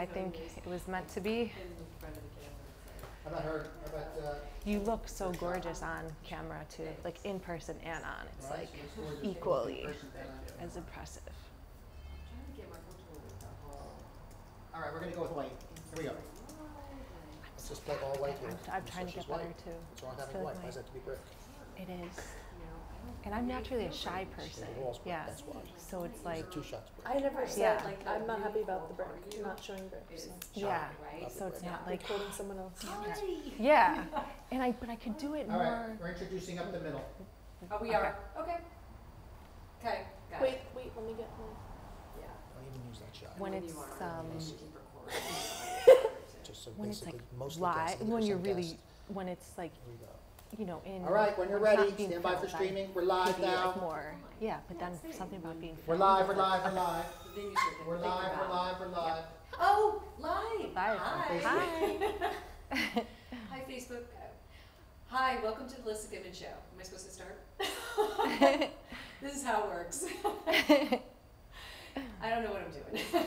I think it was meant to be. How about her? How about, You look so gorgeous on camera too, like in person and on. It's right, like so this gorgeous equally person down there. as impressive. All right, we're gonna go with white. Here we go. Let's just play all white here. I'm trying to get better too. What's wrong with I having feel white? like Why does that have to be brick? It is. And I'm naturally a shy person. The wall's brick, Yeah. that's why. So it's like, Two shots brick. I never said, Yeah. like, I'm not happy about the brick, not showing brick, so. yeah. Right? So it's not Like like, quoting someone else. yeah. But I could do it All more. right, we're introducing up the middle. Oh, we are? Okay. Okay, got Wait, it. let me get one. Yeah. Don't even use that shot. When it's Just so when it's like basically, most of the live, guests, when you're 80% really, guests. when it's like, Here we go. you know, in. All right, when you're it's not ready, being stand by for filmed, I streaming. We're live could be, now. like, more, yeah, but then something about being We're filmed. live, we're live, we're live. Then you start to We're think live, we're about- live, we're live. Oh, live. Live. Hi. Hi. Hi, Facebook. Hi, welcome to the Alyssa Goodman Show. Am I supposed to start? This is how it works. I don't know what I'm doing.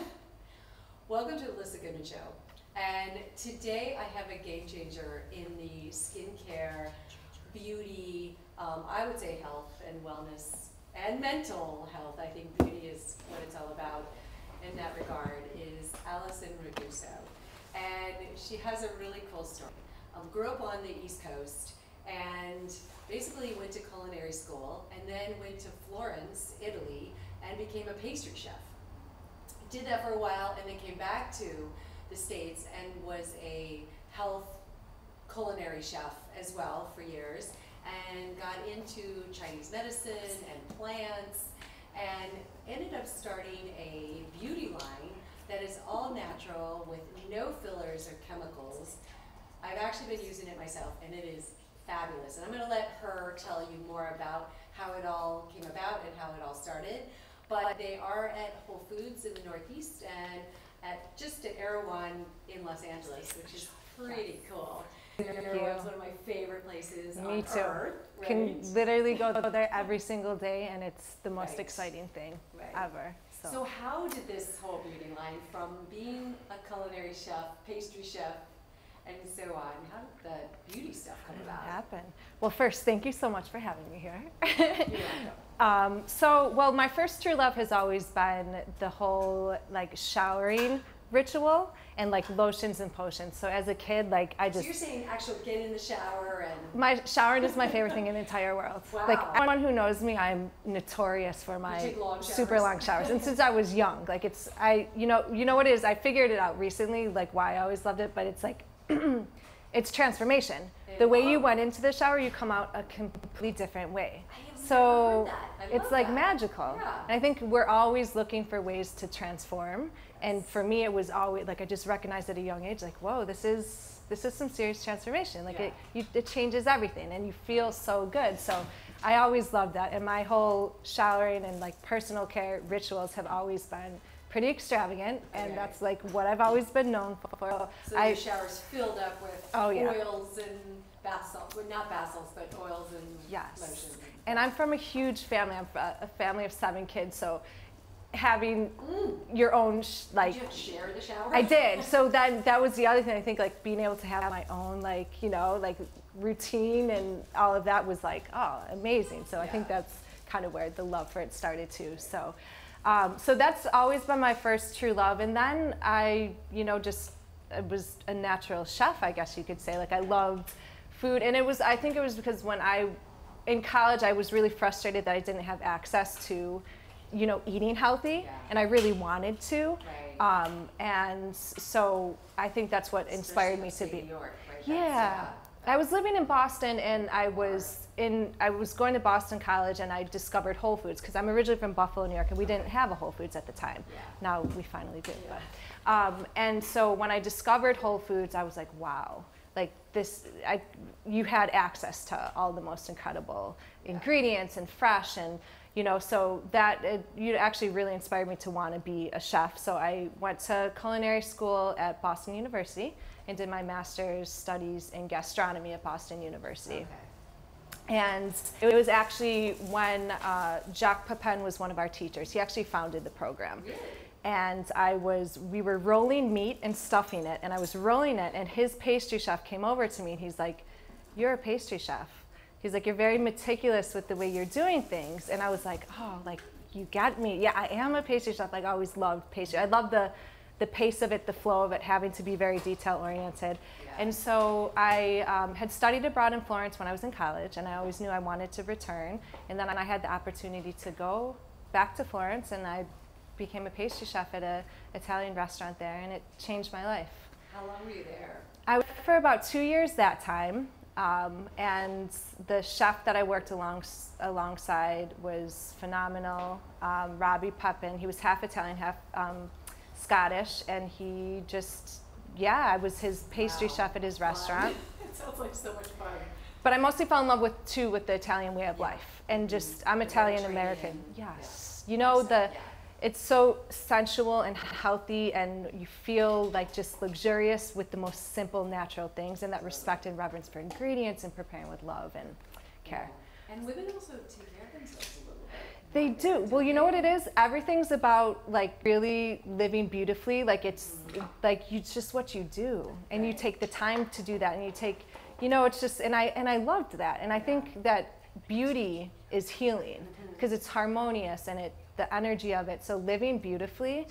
Welcome to the Alyssa Goodman Show. And today I have a game changer in the skincare, beauty, I would say health and wellness, and mental health. I think beauty is what it's all about in that regard, is Alison Raguso. And she has a really cool story. Grew up on the East Coast and basically went to culinary school and then went to Florence, Italy, and became a pastry chef. Did that for a while and then came back to the States and was a health culinary chef as well for years, and got into Chinese medicine and plants, and ended up starting a beauty line that is all natural with no fillers or chemicals. I've actually been using it myself and it is fabulous. And I'm gonna let her tell you more about how it all came about and how it all started. But they are at Whole Foods in the Northeast and just at Erewhon in Los Angeles, which is pretty cool. Erewhon's one of my favorite places on Me too. earth. Right? Can literally go there every single day, and it's the most Right. exciting thing Right. ever. So how did this whole beauty line, from being a culinary chef, pastry chef, and so on, how did the beauty stuff come about? happen? Well, first, thank you so much for having me here. You're welcome. Well, my first true love has always been the whole like showering ritual and like lotions and potions. So as a kid, like I So just you're saying actual get in the shower and... my showering is my favorite thing in the entire world. Wow. Like everyone who knows me, I'm notorious for my take long super showers. long showers. And since I was young, like you know what it is. I figured it out recently, like why I always loved it. But it's like it's transformation. The way you went into the shower, you come out a completely different way. So it's like magical. Yeah. And I think we're always looking for ways to transform. And for me, it was always like I just recognized at a young age, like, whoa, this is some serious transformation. Like it changes everything, and you feel so good. So I always loved that. And my whole showering and like personal care rituals have always been pretty extravagant, and that's like what I've always been known for. So your shower's filled up with yeah. oils and bath salts, well, not bath salts, but oils and Yes. lotions. And I'm from a huge family. I'm a family of 7 kids, so having your own like Did you have to share the shower? I did. So that was the other thing. I think like being able to have my own like like routine and all of that was like amazing. So I think that's kind of where the love for it started too. So so that's always been my first true love. And then I I was a natural chef, I guess you could say. Like I loved food, and I think it was because when in college I was really frustrated that I didn't have access to eating healthy, and I really wanted to. Right. And so I think that's what inspired me to Especially be. New York, right? Yeah. I was living in Boston, and I was going to Boston College, and I discovered Whole Foods because I'm originally from Buffalo, New York, and we didn't have a Whole Foods at the time. Yeah. Now we finally do. But, and so when I discovered Whole Foods, I was like, wow, like you had access to all the most incredible ingredients and fresh, and so that actually really inspired me to want to be a chef. So I went to culinary school at Boston University and did my master's studies in gastronomy at Boston University. Okay. And it was actually when Jacques Pepin was one of our teachers. He actually founded the program. Really? and we were rolling meat and stuffing it, and I was rolling it, and his pastry chef came over to me, and he's like, "You're a pastry chef." He's like, "You're very meticulous with the way you're doing things." And I was like, "Oh, like, you got me. Yeah, I am a pastry chef. Like, I always loved pastry. I love the pace of it, the flow of it, having to be very detail oriented." Yeah. And so I had studied abroad in Florence when I was in college, and I always knew I wanted to return. And then I had the opportunity to go back to Florence, and I became a pastry chef at an Italian restaurant there, and it changed my life. How long were you there? I was for about 2 years that time, and the chef that I worked alongside was phenomenal, Robbie Pepin. He was half Italian, half Scottish, and he just, yeah, I was his pastry chef at his restaurant. It sounds like so much fun. But I mostly fell in love with the Italian way of life, and just I'm The Italian Mediterranean. American. Yes, you know it's so sensual and healthy, and you feel like just luxurious with the most simple, natural things, and that respect and reverence for ingredients and preparing with love and care. Yeah. And women also take care of themselves a little bit. They do. Well, you know what it is? Everything's about like really living beautifully. Like it's like it's just what you do, and you take the time to do that, and you take, you know, it's just, and I loved that, and I think that beauty is healing because it's harmonious and the energy of it. So living beautifully,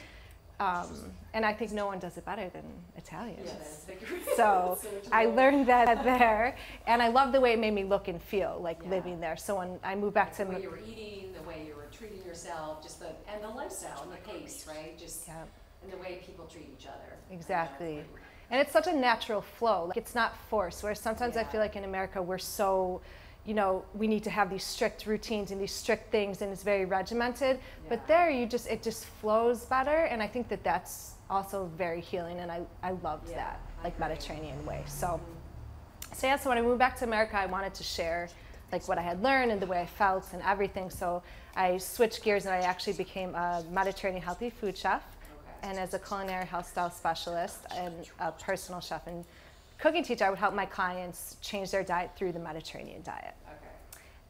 and I think no one does it better than Italians. Yeah, that's like So so true. I learned that there, and I love the way it made me look and feel like Yeah. living there. So when I moved back to the way you were eating, the way you were treating yourself, just and the lifestyle and the pace, right? Just yeah. and the way people treat each other. Exactly. And it's such a natural flow. Like it's not forced. Whereas sometimes I Yeah. feel like in America we're so, you know, we need to have these strict routines and these strict things, and it's very regimented. But Yeah. there, it just flows better, and I think that that's also very healing, and I loved Yeah, that, I like agree. Mediterranean way. So yeah. So when I moved back to America, I wanted to share like what I had learned and the way I felt and everything. So I switched gears, and I actually became a Mediterranean healthy food chef. Okay. And as a culinary health style specialist and a personal chef and cooking teacher, I would help my clients change their diet through the Mediterranean diet. Okay.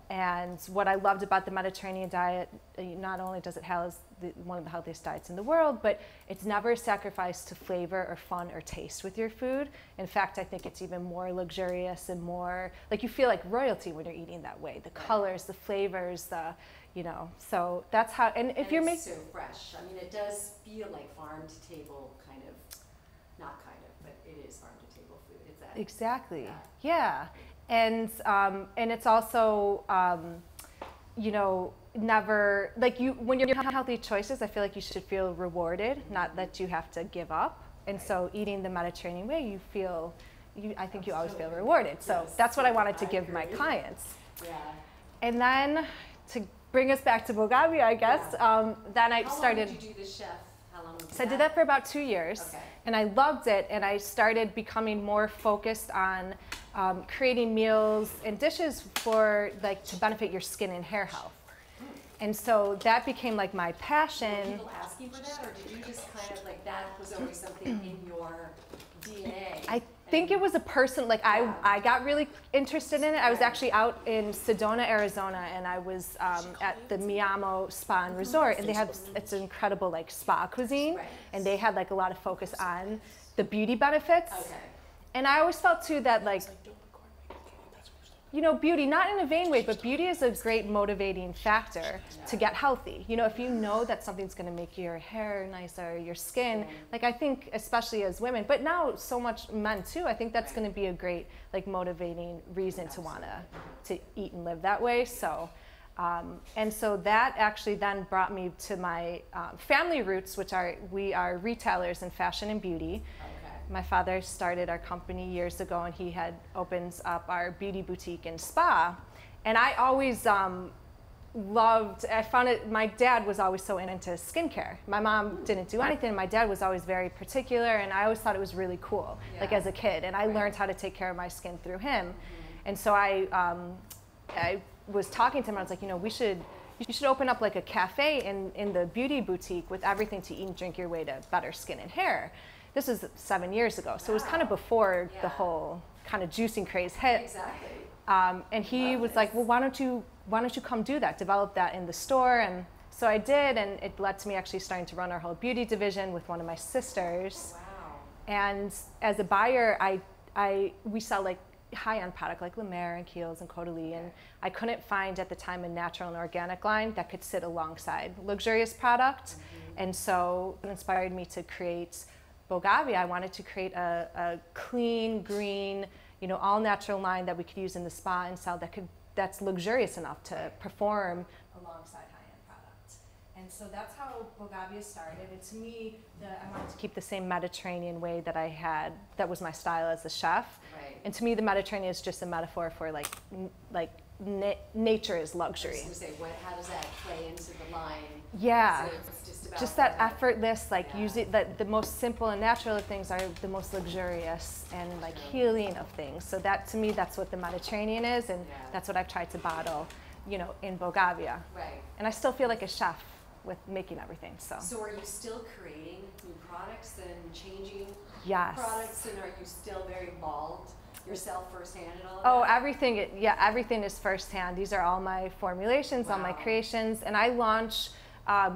And what I loved about the Mediterranean diet, not only does it house one of the healthiest diets in the world, but it's never a sacrifice to flavor or fun or taste with your food. In fact, I think it's even more luxurious and more, like you feel like royalty when you're eating that way. The colors, the flavors, you know, so that's how, and if you're it's making, so fresh. I mean, it does feel like farm to table kind of, not kind of, but it is farm to table food. It's that. exactly, yeah. And it's also, you know, never, like when you're making healthy choices, I feel like you should feel rewarded, not that you have to give up. And so eating the Mediterranean way, I think you always feel rewarded. So Yes, that's what I wanted to I give my agree. clients. Yeah. And then to bring us back to Bulgaria, I guess, then I started. How long did you do this chef? How long did you So I did that for about 2 years, Okay. and I loved it, and I started becoming more focused on creating meals and dishes for to benefit your skin and hair health. And so that became like my Were passion. people asking for that, or did you just kind of like that was always something in your DNA? I think it was a person, like Yeah. I got really interested in it. I was actually out in Sedona, Arizona, and I was at the Miamo Spa and Resort, and it's an incredible like spa cuisine, Right. and they had like a lot of focus on the beauty benefits. Okay. And I always felt too that like, you know, beauty, not in a vain way, but beauty is a great motivating factor to get healthy. You know, if you know that something's going to make your hair nicer, your skin, like I think especially as women, but now so much men too, I think that's going to be a great like motivating reason to want to eat and live that way. So, and so that actually then brought me to my family roots, which we are retailers in fashion and beauty. My father started our company years ago, and he had opens up our beauty boutique and spa. And I always I found it, my dad was always so into skincare. My mom didn't do anything. My dad was always very particular, and I always thought it was really cool, like as a kid. And I learned how to take care of my skin through him. And so I was talking to him, I was like, you know, you should open up like a cafe in the beauty boutique with everything to eat and drink your way to better skin and hair. This was 7 years ago, so it was kind of before the whole kind of juicing craze hit. Exactly. And he was like, well, why don't you come do that, develop that in the store? And So I did, and it led to me actually starting to run our whole beauty division with one of my sisters. Wow. And as a buyer, we sell like high-end product like La Mer and Kiehl's and Caudalie, and I couldn't find at the time a natural and organic line that could sit alongside luxurious product. And so it inspired me to create Bogavia. I wanted to create a clean, green, you know, all natural line that we could use in the spa and sell that's luxurious enough to perform alongside high-end product. And so that's how Bogavia started. And to me, I wanted to keep the same Mediterranean way that I had, that was my style as a chef. Right. And to me, the Mediterranean is just a metaphor for nature is luxury. I was going to say, how does that play into the line? Yeah. So it's just that effortless, like using the most simple and natural of things are the most luxurious and like healing of things. So that, to me, that's what the Mediterranean is, and that's what I've tried to bottle, you know, in Bogavia. Right. And I still feel like a chef with making everything. So are you still creating new products and changing yes. products, and are you still very involved yourself firsthand and all of Oh, that? everything is firsthand. These are all my formulations, all my Wow. creations, and I launch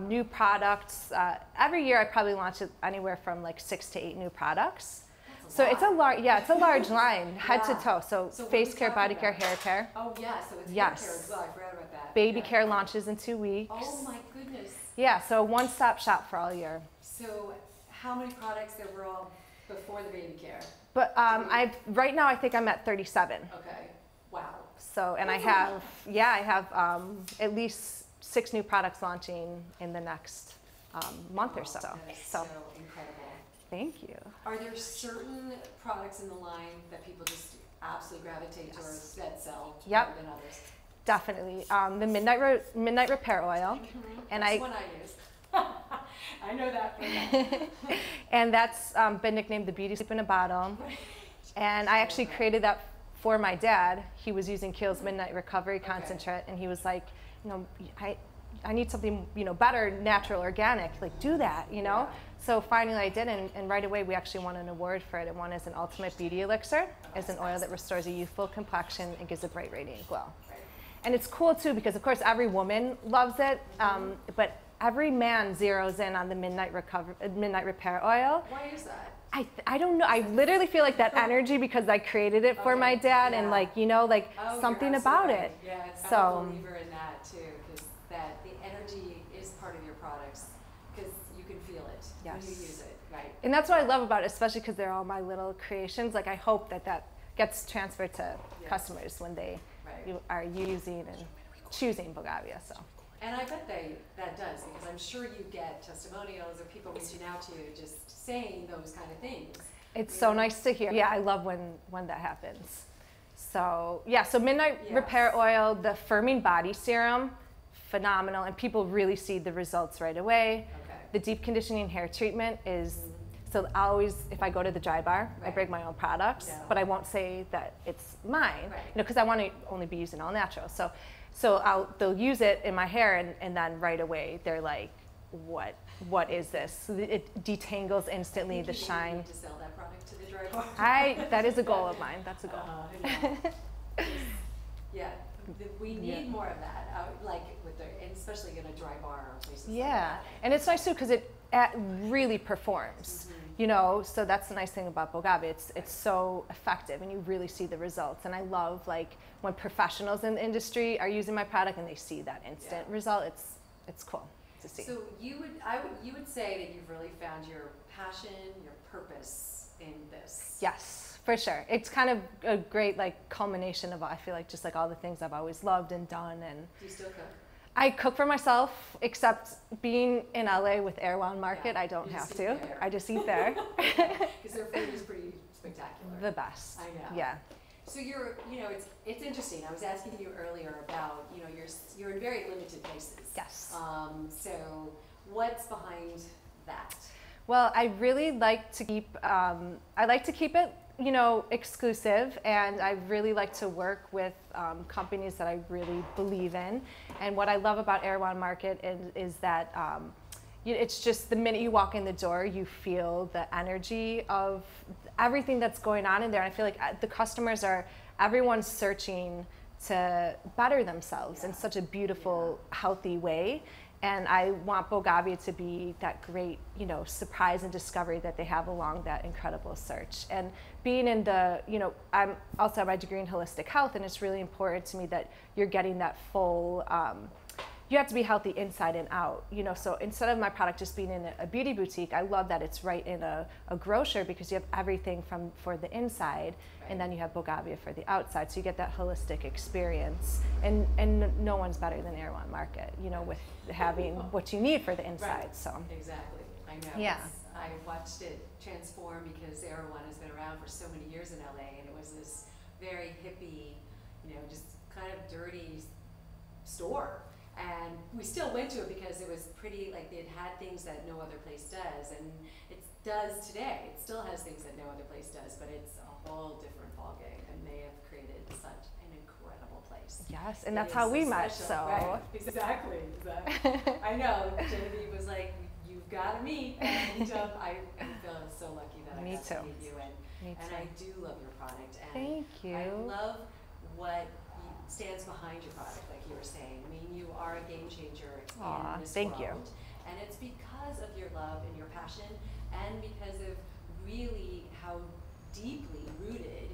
new products. Every year I probably launch anywhere from like 6 to 8 new products. So it's a large line, head to toe. So So what face are we care, body talking care, about? hair care. Oh yeah, so it's Yes. hair care as well. I forgot about that. Baby Yeah. care launches in 2 weeks. Oh my goodness. Yeah, so one-stop shop for all year. So how many products there were all before the baby care? But right now I think I'm at 37. Okay. Wow. So, and I have at least 6 new products launching in the next month or so. That is So, so incredible. thank you. Are there certain products in the line that people just absolutely gravitate towards that sell Yep. more than others? Definitely. The Midnight Repair Oil. And That's I- the one I use. I know that for a fact. And that's been nicknamed the Beauty Sleep in a Bottle. And I actually created that for my dad. He was using Kiehl's Midnight Recovery Concentrate, and he was like, you know, I need something, you know, better, natural, organic. Like, do that, you know? Yeah. So finally I did, and right away we actually won an award for it. It won as an Ultimate Beauty Elixir, as an oil that restores a youthful complexion and gives a bright, radiant glow. Right. And it's cool too, because of course every woman loves it, but every man zeroes in on the Midnight Repair Oil. Why is that? I don't know. I literally feel like that energy because I created it for my dad, and yeah. like, you know, like Oh, you're something absolutely about right. it. Yeah, I'm So- a believer in that too, because the energy is part of your products, because you can feel it when you Yes. use it, right? And that's what I love about it, especially because they're all my little creations. Like, I hope that gets transferred to customers when they Right. are using and choosing Bogavia. So. And I bet that does, because I'm sure you get testimonials or people reaching out to you just saying those kind of things. It's so nice to hear. Yeah, I love when that happens. So yeah, so Midnight Yes. Repair Oil, the firming body serum, phenomenal, and people really see the results right away. Okay. The deep conditioning hair treatment is, so I always, if I go to the dry bar, I Right. bring my own products, Yeah. but I won't say that it's mine, Right. you know, because I want to only be using all natural. So they'll use it in my hair, and then right away they're like, what is this? It detangles instantly, the You shine. need to sell that product to the dry bar. That is a goal of mine. That's a goal. Yeah, we need Yeah. more of that, like and especially in a dry bar or places like Yeah, that. and it's nice too because it really performs. You know, so that's the nice thing about Bogavia. It's so effective, and you really see the results. And I love like when professionals in the industry are using my product and they see that instant result. It's cool to see. So you would say that you've really found your passion, your purpose in this. Yes, for sure. It's kind of a great like culmination of, I feel like, just like all the things I've always loved and done. And Do you still cook? I cook for myself, except being in LA with Erewhon Market, Yeah, I don't you have just to. eat there. I just eat there. Because their food is pretty spectacular. The best. I know. Yeah. So it's interesting. I was asking you earlier about, you're in very limited places. Yes. So what's behind that? Well, I really like to keep, it, you know, exclusive, and I really like to work with companies that I really believe in. And what I love about Erewhon Market is that it's just the minute you walk in the door, you feel the energy of everything that's going on in there. And I feel like the customers everyone's searching to better themselves in such a beautiful, healthy way. And I want Bogavia to be that great, you know, surprise and discovery that they have along that incredible search. And being in the, you know, I'm also have my degree in holistic health, and it's really important to me that you're getting that full, you have to be healthy inside and out, you know. So instead of my product just being in a beauty boutique, I love that it's right in a grocer, because you have everything for the inside, and then you have Bogavia for the outside. So you get that holistic experience, and no one's better than Erewhon Market, you know, with having what you need for the inside. Right. So Exactly. I know. Yeah. I watched it transform because Erewhon has been around for so many years in LA, and it was this very hippie, you know, just kind of dirty store. And we still went to it because it was pretty, like it had things that no other place does, and it does today. It still has things that no other place does, but it's a whole different ballgame, and they have created such an incredible place. yes, and It that's is how we so met. special. So Right. Exactly. I know. Genevieve was like, "You've got to meet," and I feel so lucky that Me I got to too. meet you, and Me and too. I do love your product. And Thank you. I love what stands behind your product, like you were saying. I mean, you are a game changer Aw, in this thank you. world, and it's because of your love and your passion, and because of really how deeply rooted,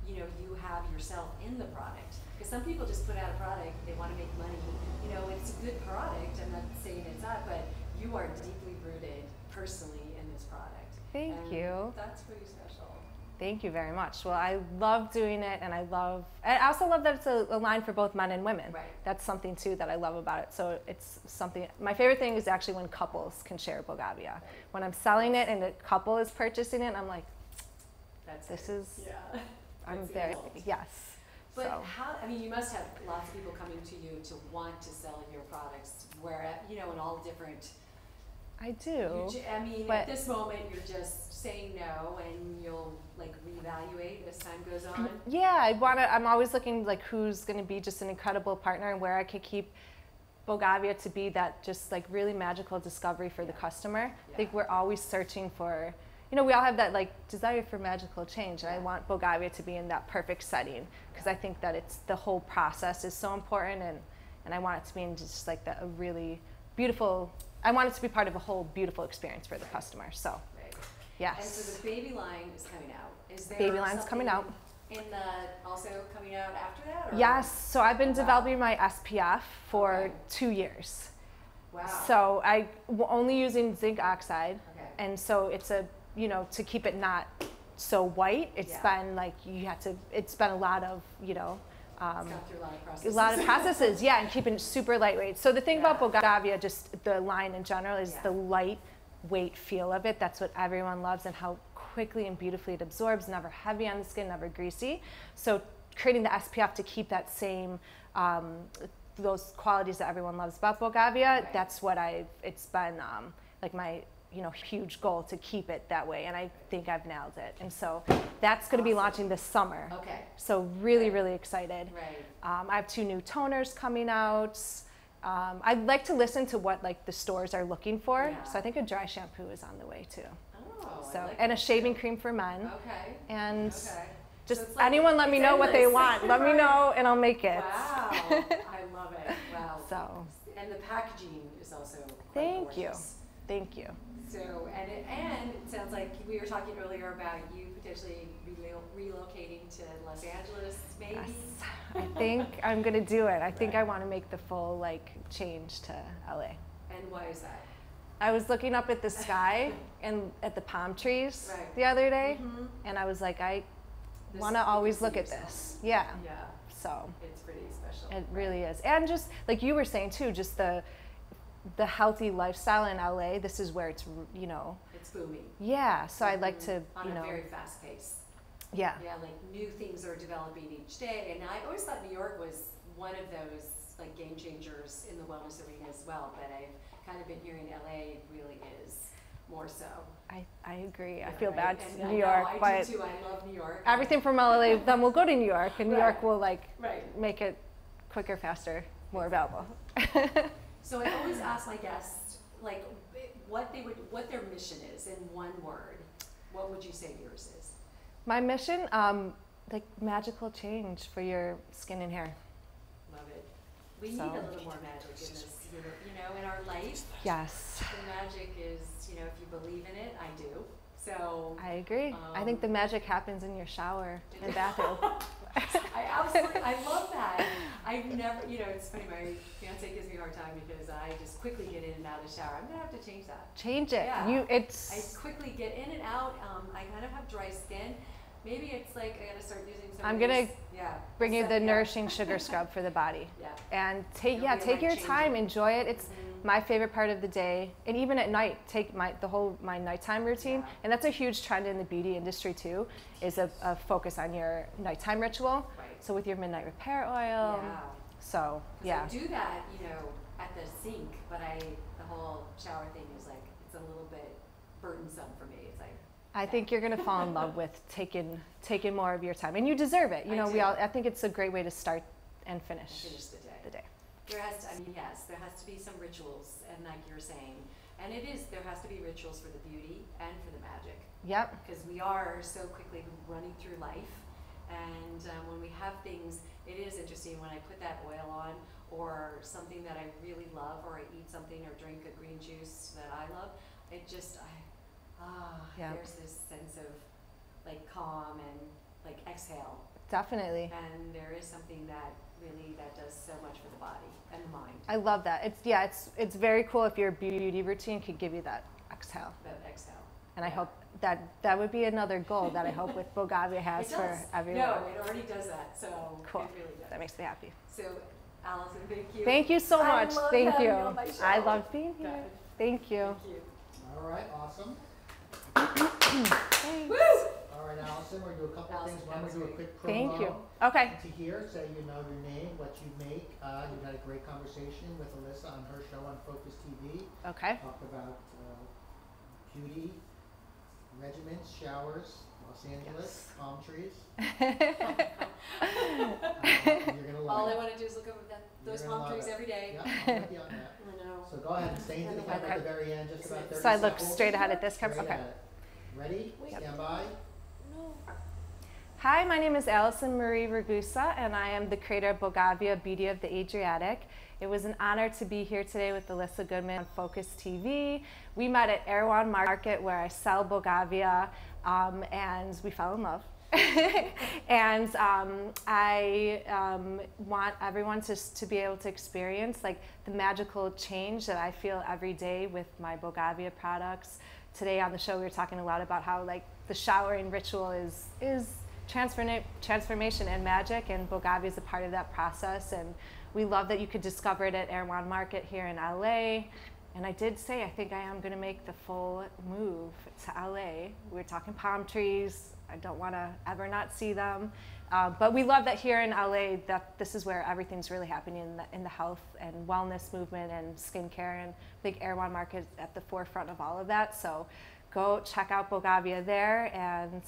you know, you have yourself in the product. Because some people just put out a product, they want to make money. You know, it's a good product. I'm not saying it's not, but you are deeply rooted personally in this product. Thank And you. That's pretty special. Thank you very much. Well, I love doing it, and I also love that it's a line for both men and women. Right. That's something too that I love about it. So it's something, my favorite thing is actually when couples can share Bogavia. When I'm selling it and a couple is purchasing it, I'm like, That's this it. is, Yeah. I'm That's very, it. yes. But So, how, I mean, you must have lots of people coming to you to want to sell your products, where, you know, in all different, I do. I mean, but- at this moment, you're just saying no, and you'll like reevaluate as time goes on. Yeah, I'm always looking like who's going to be just an incredible partner, and where I could keep Bogavia to be that just like really magical discovery for the Yeah. customer. I think Yeah. we're always searching for, you know, we all have that like desire for magical change, and I Yeah. want Bogavia to be in that perfect setting, because I think that it's the whole process is so important, and I want it to be in just like a really beautiful, I want it to be part of a whole beautiful experience for the customer. So Right. yes. And so the baby line is coming out. Is there Baby line's coming out. in the also coming out after that? Or? Yes, so I've been Wow. developing my SPF for Okay. 2 years. Wow. So only using zinc oxide, Okay. and so it's you know, to keep it not so white, it's Yeah. been like it's been a lot of, you know, It's gone through a lot of a processes. lot of processes, yeah, and keeping it super lightweight. So the thing about Yeah. Bogavia, just the line in general, is Yeah. the lightweight feel of it. That's what everyone loves, and how quickly and beautifully it absorbs, never heavy on the skin, never greasy. So creating the SPF to keep that same, those qualities that everyone loves about Bogavia, Right. that's what it's been like my, you know, huge goal to keep it that way, and I think I've nailed it. And so that's going to be Awesome. launching this summer. Okay. So really, Right. really excited. Right. I have 2 new toners coming out. I'd like to listen to what like the stores are looking for. Yeah. So I think a dry shampoo is on the way too. Oh. So I like and a that shaving too. cream for men. Okay. And Okay. just So it's like- anyone let me it's know what they endless. want. Let me Right. know and I'll make it. Wow. I love it. Wow. So And the packaging is also quite Thank you. gorgeous. thank you. So, and it sounds like we were talking earlier about you potentially relocating to Los Angeles, maybe? Yes. I think I'm gonna do it. I think I want to make the full like change to LA. And why is that? I was looking up at the sky and at the palm trees Right. the other day, Mhm. and I was like, I This- want to you can always see look at yourself. this. Yeah. Yeah, So it's pretty special. it really is. And just like you were saying too, just the healthy lifestyle in LA, this is where it's, you know, It's booming. yeah. So I'd like to, On you a know, very fast pace. yeah. Yeah, like new things are developing each day. And I always thought New York was one of those like game changers in the wellness arena as well. But I've kind of been hearing LA really is more so. I agree. I Yeah, feel right? bad And to I New know, York, I but do too. I love New York. everything from LA, then we'll go to New York, and New Right. York will like Right. make it quicker, faster, more available. So I always ask my guests like what their mission is in one word. What would you say yours is? My mission, like magical change for your skin and hair. Love it. We need So- a little more magic in this, in our life. Yes, The magic is, if you believe in it, I do. So I agree. I think the magic happens in your shower and bathroom. I love that. I've never, it's funny, my fiance gives me a hard time because I just quickly get in and out of the shower. I'm gonna have to change that. Change it. Yeah. I It's. quickly get in and out. I kind of have dry skin. Maybe it's like I gotta start using some. I'm of gonna these- yeah, Bring you stuff, the yeah. nourishing sugar scrub for the body. Yeah. And It'll be a take your life time, changer. enjoy it. It's Mhm. my favorite part of the day, and even at night, take my nighttime routine. Yeah. And that's a huge trend in the beauty industry too, is a focus on your nighttime ritual. Right. So with your midnight repair oil. Yeah. So 'Cause yeah, I do that, at the sink, but the whole shower thing is like, it's a little bit burdensome for me. It's like, I think you're gonna fall in love with taking more of your time, and you deserve it. I do. I think it's a great way to start and finish finish the day. the day. There has to be some rituals, and like you're saying, and there has to be rituals for the beauty and for the magic, Yep. because we are so quickly running through life, and when we have things, it is interesting when I put that oil on, or something that I really love, or I eat something or drink a green juice that I love, Yeah. there's this sense of like calm and like exhale, Definitely. and there is something that does so much for the body and the mind. I love that. It's very cool if your beauty routine could give you that exhale. That exhale. And I Yeah. hope that would be another goal that I hope with Bogavia has It for does. everyone. No, it already does that. So Cool. it really does. That makes me happy. So, Allison, thank you. Thank you so I much. love Thank having you. you on my show. I loved being here. Good. Thank you. Thank you. All right, awesome. Thanks. Woo! All right, Allison, we're gonna do a couple of Allison, things. that One, we're was gonna do a great. quick promo. Thank you. Okay. To hear, say your name, what you make. You had a great conversation with Alyssa on her show on Focus TV. Okay. Talked about beauty, regimens, showers, Los Angeles, palm trees. You're gonna All I love it. want to do is look over those You're gonna palm love trees it. every day. Yeah, I'm with you on that. I know. So go ahead and stay into the camera at the very end, just about 30 So I look seconds. straight ahead at this camera? Straight Okay. at it. Ready? Stand by. No. Hi, my name is Allison Marie Ragusa, and I am the creator of Bogavia Beauty of the Adriatic. It was an honor to be here today with Alyssa Goodman on Focus TV. We met at Erewhon Market where I sell Bogavia, and we fell in love. And I want everyone to be able to experience like the magical change that I feel every day with my Bogavia products. Today on the show we were talking a lot about how like the showering ritual is transformation and magic, and Bogavia is a part of that process, and we love that you could discover it at Erewhon Market here in LA. And I did say I think I am going to make the full move to LA. We were talking palm trees. I don't want to ever not see them. But we love that here in LA that this is where everything's really happening in the health and wellness movement and skincare, and I think Erewhon Market is at the forefront of all of that. So go check out Bogavia there, and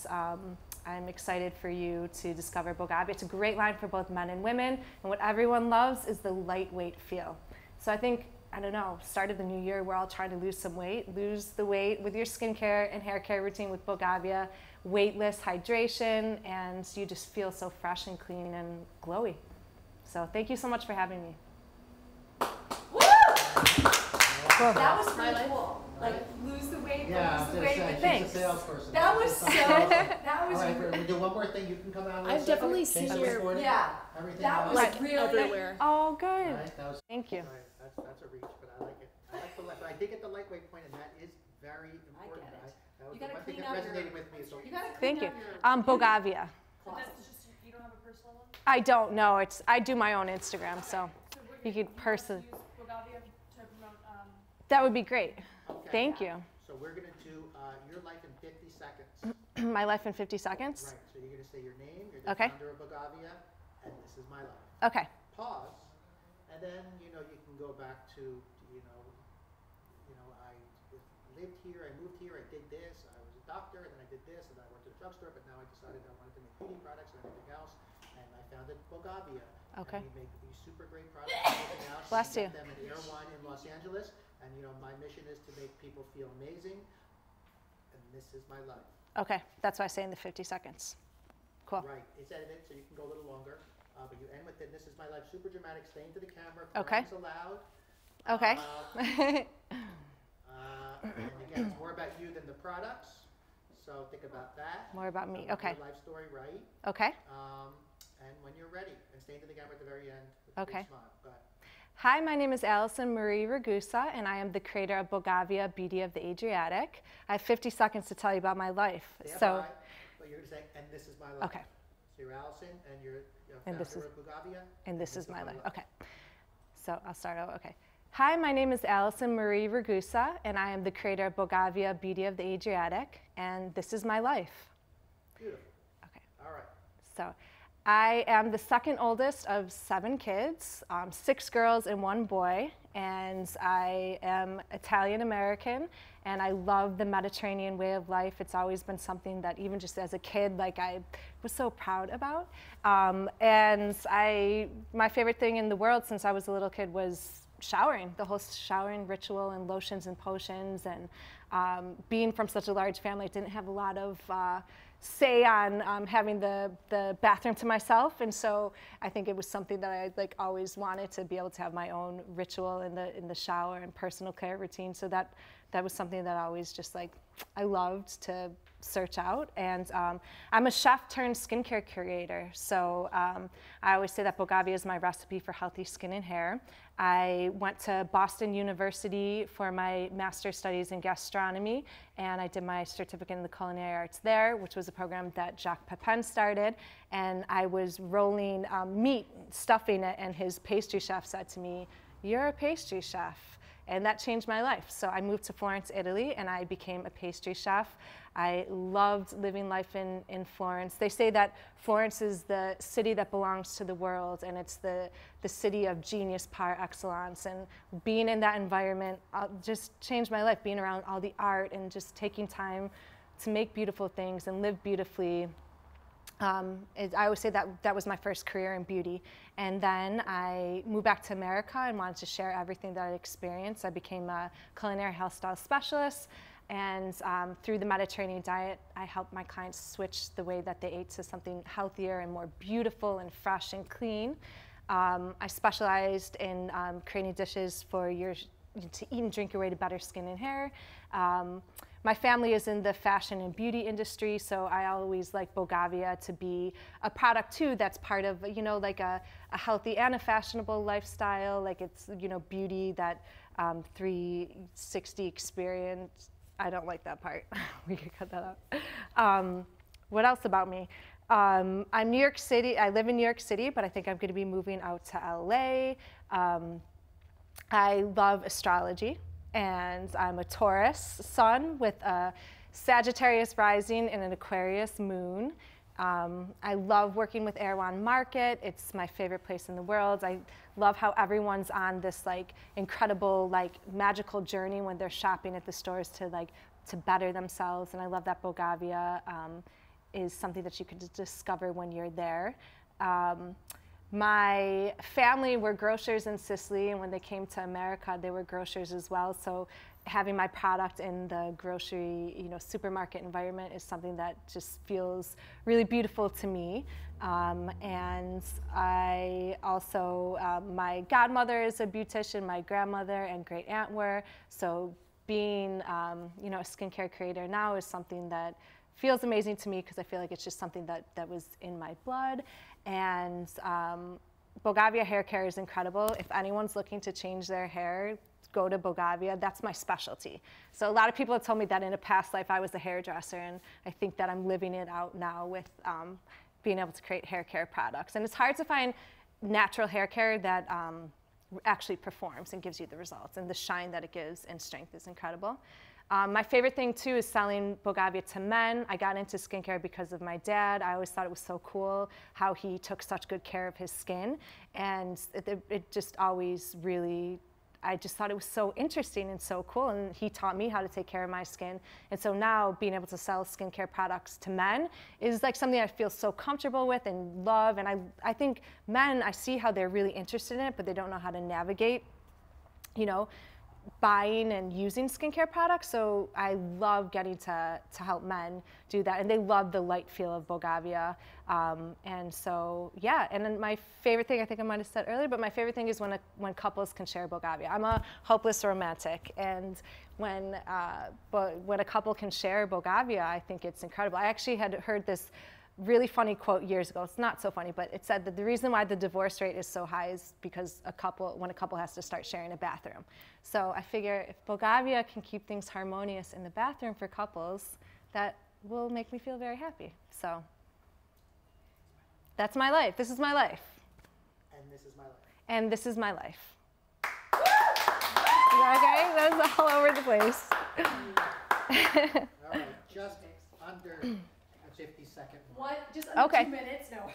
I'm excited for you to discover Bogavia. It's a great line for both men and women, and what everyone loves is the lightweight feel. So I think, I don't know, start of the new year, we're all trying to lose some weight. Lose the weight with your skincare and hair care routine with Bogavia. Weightless hydration, and you just feel so fresh and clean and glowy. So thank you so much for having me. Woo! Cool. That was My really life. cool. Like lose the weight, Yeah, lose the just weight. say But she's thanks. a salesperson. that was Just so. something else. That was. All right, we'll do one more thing. You can come out. I've Alyssa. definitely Change seen the your- recording. Yeah. Everything That was else. Like really everywhere. Oh, All good. right, that was. Thank you. All right, that's a reach, but I like it. I like the light. But I did get the lightweight point, and that is very important. get it. That was You the gotta one thing clean that out your- resonated with me. So You gotta clean Thank you. out your Bogavia. closet. You don't have a personal one? I don't know. I do my own Instagram, so So we're you gonna could person. use Bogavia to promote, That would be great. okay. Thank you. So we're gonna do your life in 50 seconds. My life in 50 seconds. Right. So you're gonna say your name. You're the Okay. founder of Bogavia, and this is my life. Okay. Pause, and then you can go back to I lived here, I moved here, I did this, I was a doctor, and then I did this, and I went to the drugstore, but now I decided I wanted to make beauty products and everything else, and I founded Bogavia. Okay. And we make these super great products and everything else. Bless We you. get them at Erewhon in Los Angeles, and my mission is to make people feel amazing, and this is my life. Okay. That's why I say in the 50 seconds. Cool. Right, it's edited, so you can go a little longer. but you end with the "This is my life," super dramatic, staying to the camera, Okay. crying's allowed. Okay. And again, it's more about you than the products, so think about that. More about me. Your Okay. life story, right? Okay. And when you're ready, and stay to the camera at the very end with a Okay. big smile. Go ahead. Hi, my name is Allison Marie Ragusa, and I am the creator of Bogavia Beauty of the Adriatic. I have 50 seconds to tell you about my life. Stand So, by, but you're going to say, "And this is my life." okay. So you're Allison, and you're And founder this is- of Bogavia. And this is my life. Okay. So I'll start out. Okay. Hi, my name is Allison Marie Ragusa, and I am the creator of Bogavia Beauty of the Adriatic, and this is my life. Beautiful. Okay. All right. So I am the second oldest of 7 kids, 6 girls and 1 boy, and I am Italian American, and I love the Mediterranean way of life. It's always been something that even just as a kid, like I was so proud about. And my favorite thing in the world since I was a little kid was showering, the whole showering ritual and lotions and potions, and being from such a large family, I didn't have a lot of say on having the bathroom to myself, and so I think it was something that I like always wanted to be able to have my own ritual in the shower and personal care routine. So that was something that I always just like I loved to search out. And I'm a chef turned skincare creator, so I always say that Bogavia is my recipe for healthy skin and hair. I went to Boston University for my master's studies in gastronomy, and I did my certificate in the culinary arts there, which was a program that Jacques Pepin started. And I was rolling meat, stuffing it, and his pastry chef said to me, "You're a pastry chef." And that changed my life. So I moved to Florence, Italy, and I became a pastry chef. I loved living life in Florence. They say that Florence is the city that belongs to the world, and it's the city of genius par excellence. And being in that environment just changed my life, being around all the art and just taking time to make beautiful things and live beautifully. I always say that was my first career in beauty. And then I moved back to America and wanted to share everything that I experienced. I became a culinary health style specialist. And through the Mediterranean diet, I helped my clients switch the way that they ate to something healthier and more beautiful and fresh and clean. I specialized in creating dishes for to eat and drink your way to better skin and hair. My family is in the fashion and beauty industry, so I always like Bogavia to be a product too that's part of, you know, like a healthy and a fashionable lifestyle. Like it's, you know, beauty, that 360 experience. I don't like that part. We could cut that out. What else about me? I'm New York City. I live in New York City, but I think I'm going to be moving out to LA. I love astrology, and I'm a Taurus sun with a Sagittarius rising and an Aquarius moon. I love working with Erewhon Market. It's my favorite place in the world. I love how everyone's on this like incredible, like magical journey when they're shopping at the stores to better themselves. And I love that Bogavia is something that you can discover when you're there. My family were grocers in Sicily, and when they came to America, they were grocers as well. So having my product in the grocery, you know, supermarket environment is something that just feels really beautiful to me. And I also, my godmother is a beautician, my grandmother and great aunt were. So being, you know, a skincare creator now is something that feels amazing to me because I feel like it's just something that was in my blood. And Bogavia hair care is incredible. If anyone's looking to change their hair, go to Bogavia. That's my specialty. So a lot of people have told me that in a past life I was a hairdresser, and I think that I'm living it out now with being able to create hair care products. And it's hard to find natural hair care that actually performs and gives you the results, and the shine that it gives and strength is incredible. My favorite thing too is selling Bogavia to men. I got into skincare because of my dad. I always thought it was so cool how he took such good care of his skin, and it just always really, I just thought it was so interesting and so cool, and he taught me how to take care of my skin. And so now being able to sell skincare products to men is like something I feel so comfortable with and love. And I think men, I see how they're really interested in it, but they don't know how to navigate, you know, buying and using skincare products, so I love getting to help men do that, and they love the light feel of Bogavia. And so, yeah, and then my favorite thing, I think I might have said earlier, but my favorite thing is when couples can share Bogavia. I'm a hopeless romantic, and when a couple can share Bogavia, I think it's incredible. I actually had heard this really funny quote years ago. It's not so funny, but it said that the reason why the divorce rate is so high is because when a couple has to start sharing a bathroom. So I figure if Bogavia can keep things harmonious in the bathroom for couples, that will make me feel very happy. So that's my life. This is my life. And this is my life. And this is my life. Okay, that's all over the place. All right, just under a 50-second mark. What? Just under Okay. 2 minutes? No.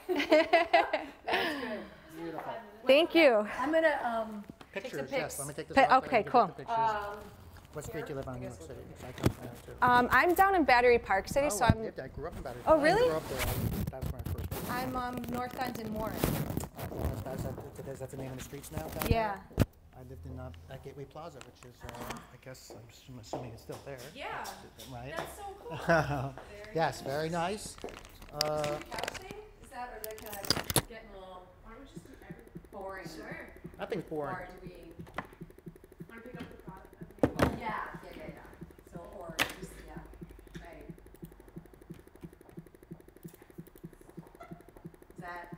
Beautiful. Thank you. I'm gonna Pictures, pics. yes. Let me take this Pi- off. okay, Let me cool. get the pictures. What street do you live on in New York City? 'Cause I can find it too. I'm down in Battery Park City, Oh, so I I'm lived there. I grew up in Battery Oh, Park. really? I grew up there. That was my first place. I'm North End in Warren. That's the name of the streets now? down Yeah. there? I lived in at Gateway Plaza, which is, I guess, I'm assuming it's still there. Yeah, Right? that's so cool. Yes, very nice. couching? Is that, or is that kind of getting a little Why don't we just do everything? boring? Sure. Nothing's boring. Or do we? Want to pick up the product? Yeah. So, or just, yeah, right. Is that